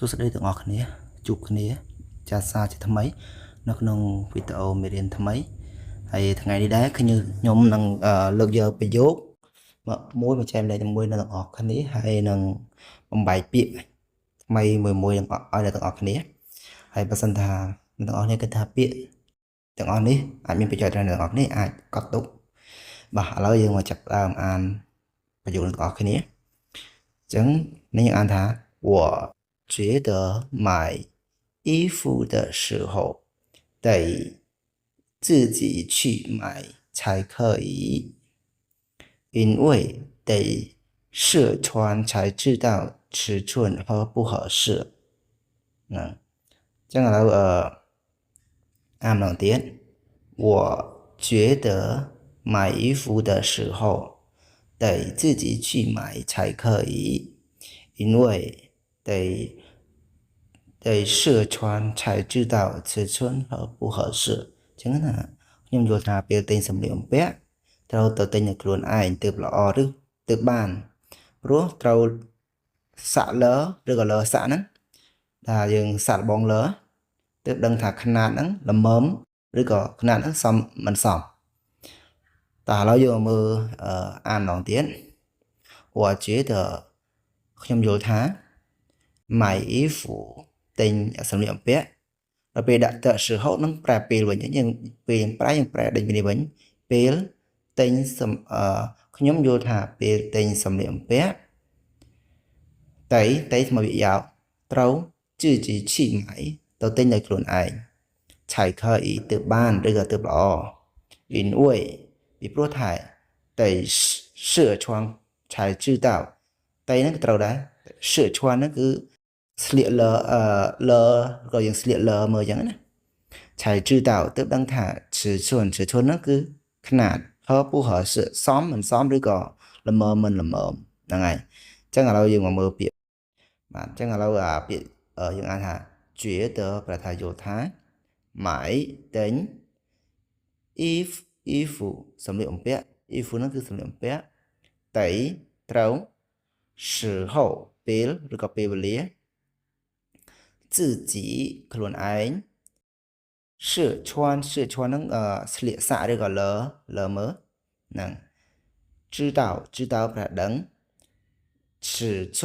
ទស្សនវិជ្ជាទាំងអស់គ្នាជួបគ្នាចាសាជាថ្មីនៅក្នុងវីដេអូមេរៀនថ្មីហើយថ្ងៃនេះដែរខ្ញុំនឹងលើកយកប្រយោគមួយចែកម្លែកជាមួយនៅទាំងអស់គ្នាហើយនឹងបំបែកពាក្យថ្មីមួយនឹងឲ្យអ្នកទាំងអស់គ្នាហើយបើសិនថាអ្នកទាំងអស់គ្នាគិតថាពាក្យទាំងអស់នេះអាចមានប្រយោជន៍ដល់អ្នកទាំងអស់គ្នាអាចកត់ទុកបាទឥឡូវយើងមកចាប់ផ្ដើមអានប្រយោគទាំងអស់គ្នាអញ្ចឹងនេះយើងអានថា我觉得买衣服的时候得自己去买才可以，因为得试穿才知道尺寸合不合适。这样按两点，我觉得买衣服的时候得自己去买才可以，因为得试穿才知道尺寸合不合适ចឹងណាខ្ញុំយល់ថាពេលទិញសម្លៀកបំពាក់ត្រូវទៅទិញឲ្យខ្លួនឯងទើបល្អឬទើបបានព្រោះត្រូវសាក់លើឬក៏លើសាក់ហ្នឹងថាយើងសាក់បងលើទើបដឹងថាຂະຫນາດហ្នឹងល្មមឬក៏ຂະຫນາດហ្នឹងសមមិនសមតើឥឡូវយើងមើលអានម្ដងទៀត我觉得ខ្ញុំយល់ថា买衣服ទិញសម្លៀកបំពាក់ដល់ពេលដាក់ទៅ时候នឹងប្រែពេលវិញយើងពេលប្រែដេញពីនេះវិញពេលទិញខ្ញុំយល់ថាពេលទិញសម្លៀកបំពាក់តៃថ្មវិយោត្រូវ自己去买ទៅទិញដោយខ្លួនឯង才可以ទើបបានឬក៏ទើបល្អ因为ពីព្រោះថា得试穿才知道តៃហ្នឹងក៏ត្រូវដែរ试穿ហ្នឹងគឺស្លៀកលើក៏យើងស្លៀកលើមើលអញ្ចឹងណា才知道ទើបដឹងថា尺寸ហ្នឹងគឺຂະຫນາດ合不合适សមមិនសមឬក៏ល្មមមិនល្មមហ្នឹងហើយអញ្ចឹងឥឡូវយើងមកមើលពាក្យបាទអញ្ចឹងឥឡូវពាក្យយើងអានថា觉得ប្រែថាយល់ថា买ទិញ衣服សម្លៀកបំពាក់衣服ហ្នឹងគឺសម្លៀកបំពាក់តៃត្រូវ时候ពេលឬក៏ពេលវេលា自己ខ្លួនឯង试穿ហ្នឹងស្លៀកសាក់ឬក៏លើមើលហ្នឹង知道ប្រែដឹង尺寸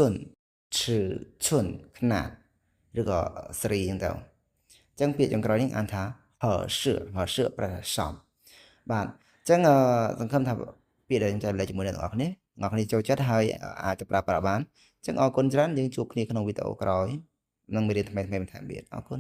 ຂະຫນາດឬក៏ស្រីហ្នឹងទៅអញ្ចឹងពាក្យចុងក្រោយនេះអានថា合适ប្រែសមបាទអញ្ចឹងសង្ឃឹមថាពាក្យដែលខ្ញុំចែករំលែកជាមួយអ្នកទាំងអស់គ្នាចូលចិត្តហើយអាចទៅប្រើប្រាស់បានអញ្ចឹងអរគុណច្រើនយើងជួបគ្នាក្នុងវីដេអូក្រោយនឹងមេរៀនថ្មីបន្ថែមទៀតអរគុណ